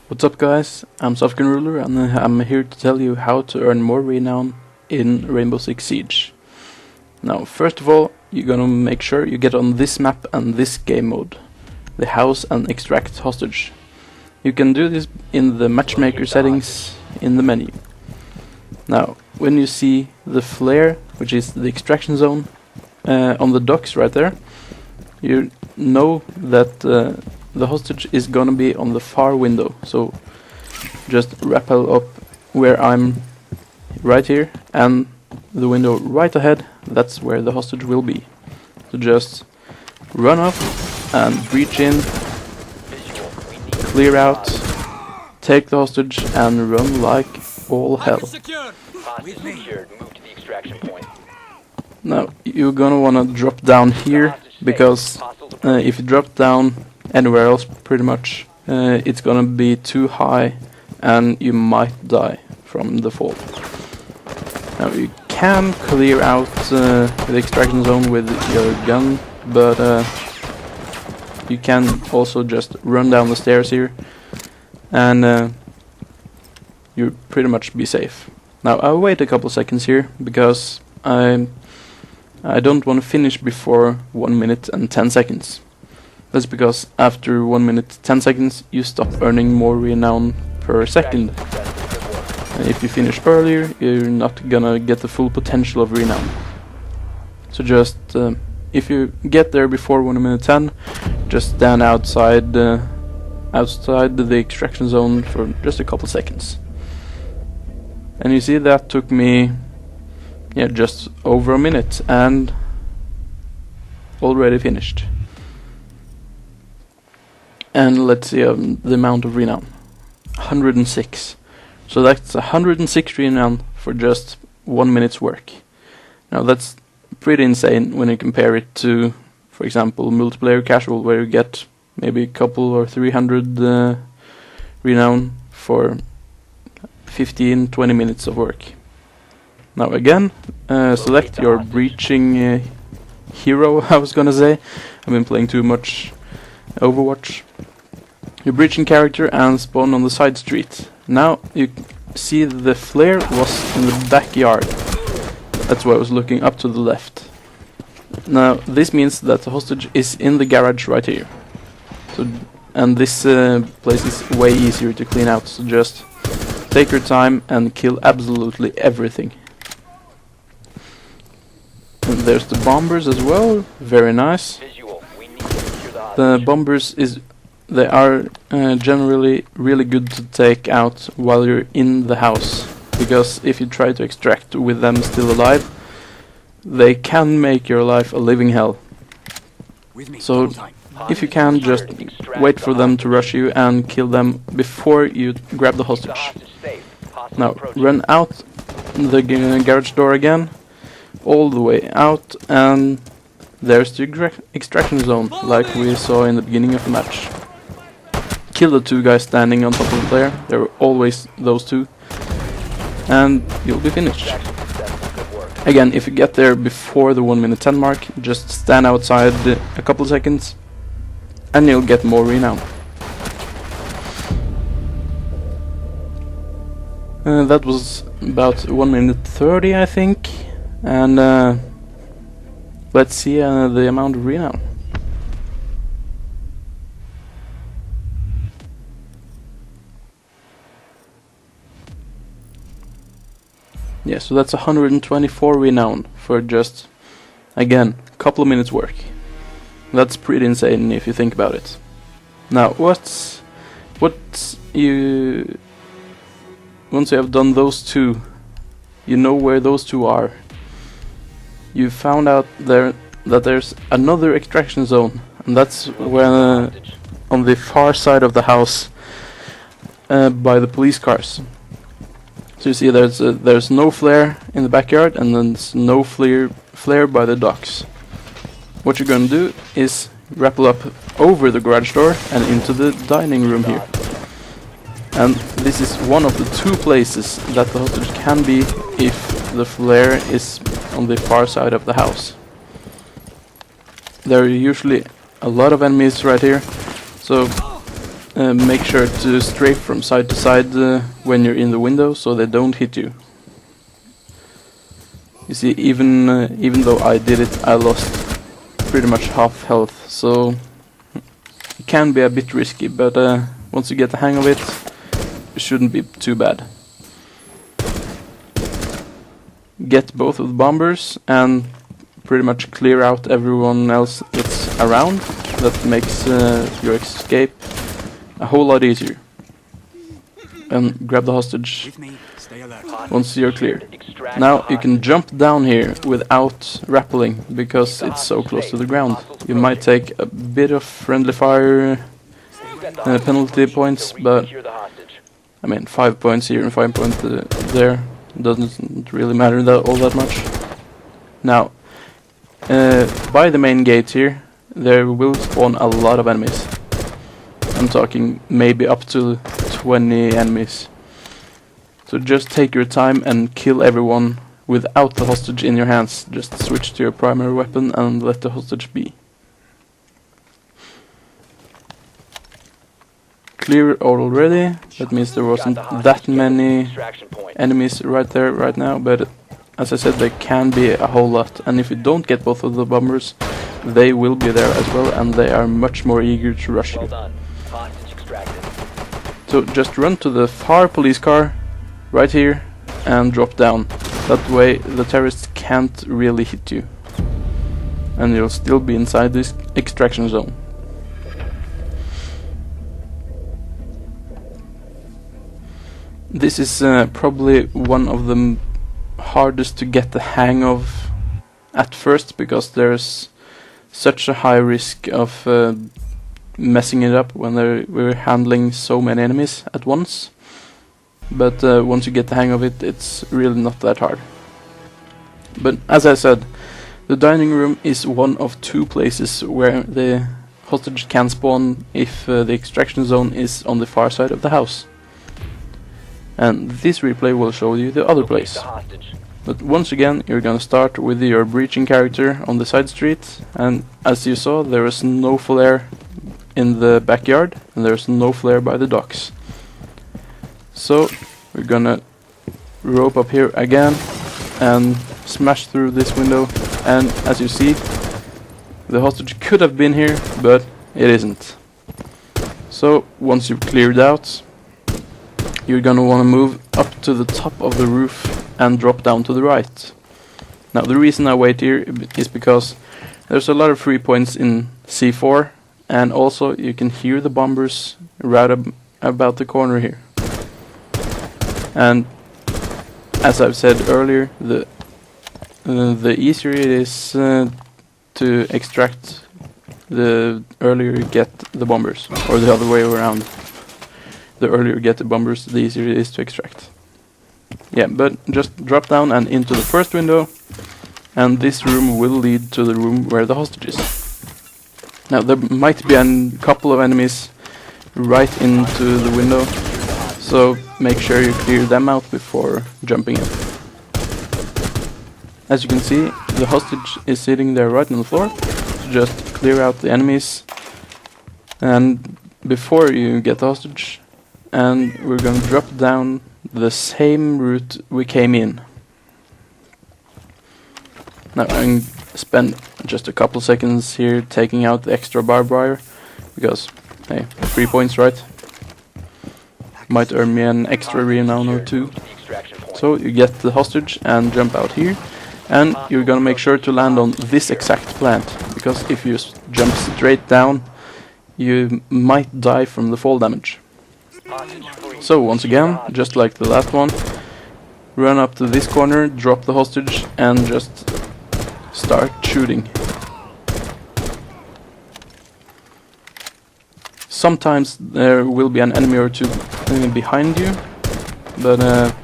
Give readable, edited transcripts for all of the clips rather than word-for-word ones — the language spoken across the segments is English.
What's up guys, I'm Sofkin Ruler and I'm here to tell you how to earn more renown in Rainbow Six Siege. Now first of all, you're gonna make sure you get on this map and this game mode, the house and extract hostage. You can do this in the matchmaker settings in the menu. Now when you see the flare, which is the extraction zone, on the docks right there, you know that the hostage is gonna be on the far window, so just rappel up where I'm right here, and the window right ahead, that's where the hostage will be. So just run up and breach in, clear out, take the hostage and run like all hell. Now you're gonna wanna drop down here, because if you drop down anywhere else pretty much, it's gonna be too high and you might die from the fall. Now you can clear out the extraction zone with your gun, but you can also just run down the stairs here and you pretty much be safe. Now I'll wait a couple seconds here because I don't want to finish before 1 minute and 10 seconds. That's because after 1 minute 10 seconds you stop earning more renown per second. And if you finish earlier, you're not gonna get the full potential of renown. So just if you get there before 1 minute 10, just stand outside the extraction zone for just a couple seconds. And you see that took me just over a minute and already finished. And let's see the amount of renown, 106. So that's 106 renown for just 1 minute's work. Now that's pretty insane when you compare it to, for example, multiplayer casual, where you get maybe a couple or 300 renown for 15-20 minutes of work. Now again, select your breaching hero, I was gonna say. I've been playing too much Overwatch. Your breaching character and spawn on the side street. Now you see the flare was in the backyard. That's why I was looking up to the left. Now this means that the hostage is in the garage right here. So, and this place is way easier to clean out, so just take your time and kill absolutely everything. And there's the bombers as well, very nice. The bombers they are generally really good to take out while you're in the house, because if you try to extract with them still alive, they can make your life a living hell. So if you can, just wait for them to rush you and kill them before you grab the hostage. Now run out the garage door again, all the way out, and there's the extraction zone, like we saw in the beginning of the match. Kill the two guys standing on top of the flare, there are always those two, and you'll be finished. Again, if you get there before the 1 minute 10 mark, just stand outside a couple seconds, and you'll get more renown. That was about 1 minute 30, I think, and let's see the amount of renown. Yeah, so that's 124 renown for just, again, a couple of minutes work. That's pretty insane if you think about it. Now, once you have done those two, you know where those two are. You found out that there's another extraction zone, and that's where on the far side of the house, by the police cars. So you see there's no flare in the backyard, and then there's no flare by the docks. What you're gonna do is rappel up over the garage door and into the dining room here. And this is one of the two places that the hostage can be if the flare is on the far side of the house. There are usually a lot of enemies right here, so make sure to strafe from side to side when you're in the window so they don't hit you. You see, even though I did it, I lost pretty much half health, so it can be a bit risky, but once you get the hang of it, it shouldn't be too bad. Get both of the bombers and pretty much clear out everyone else that's around. That makes your escape a whole lot easier. And grab the hostage once you're cleared. Now you can jump down here without rappelling because it's so close to the ground. You might take a bit of friendly fire penalty points, but I mean 5 points here and 5 points there doesn't really matter all that much. Now by the main gate here there will spawn a lot of enemies. I'm talking maybe up to 20 enemies. So just take your time and kill everyone without the hostage in your hands. Just switch to your primary weapon and let the hostage be. Clear already. That means there wasn't that many enemies right there right now, but as I said, there can be a whole lot. And if you don't get both of the bombers, they will be there as well, and they are much more eager to rush you. So just run to the far police car right here and drop down. That way the terrorists can't really hit you. And you'll still be inside this extraction zone. This is probably one of the hardest to get the hang of at first, because there's such a high risk of messing it up when we're handling so many enemies at once. But once you get the hang of it, it's really not that hard. But as I said, the dining room is one of two places where the hostage can spawn if the extraction zone is on the far side of the house. And this replay will show you the other place. But once again, you're gonna start with your breaching character on the side street, and as you saw, there is no flare in the backyard, and there's no flare by the docks. So we're gonna rope up here again and smash through this window, and as you see, the hostage could have been here, but it isn't. So once you've cleared out, you're gonna want to move up to the top of the roof and drop down to the right. Now the reason I wait here is because there's a lot of free points in C4, and also you can hear the bombers right about the corner here. And as I've said earlier, the easier it is to extract, the earlier you get the bombers, or the other way around. The earlier you get the bombers, the easier it is to extract. Yeah, but just drop down and into the first window, and this room will lead to the room where the hostage is. Now there might be a couple of enemies right into the window, so make sure you clear them out before jumping in. As you can see, the hostage is sitting there right on the floor, so just clear out the enemies and before you get the hostage, and we're going to drop down the same route we came in. Now I'm spend just a couple seconds here taking out the extra barbed wire, because hey, 3 points, right? Might earn me an extra renown or 2. So you get the hostage and jump out here, and you're gonna make sure to land on this exact plant, because if you jump straight down you might die from the fall damage. So once again, just like the last one, run up to this corner, drop the hostage and just start shooting. Sometimes there will be an enemy or two behind you, but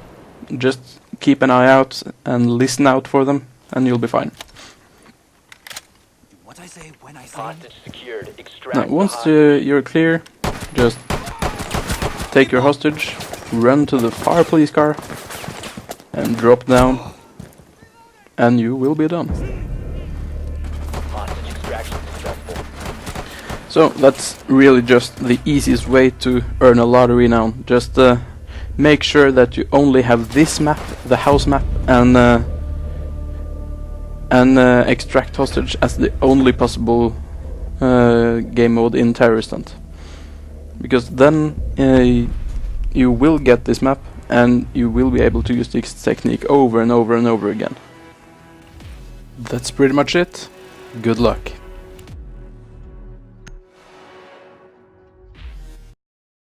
just keep an eye out and listen out for them and you'll be fine. What I say when I say. Now once you're clear, just take your hostage, run to the fire police car and drop down, and you will be done. So that's really just the easiest way to earn a lot of renown. Just make sure that you only have this map, the house map, and extract hostage as the only possible game mode in Terrorist Hunt. Because then you will get this map and you will be able to use this technique over and over and over again. That's pretty much it. Good luck.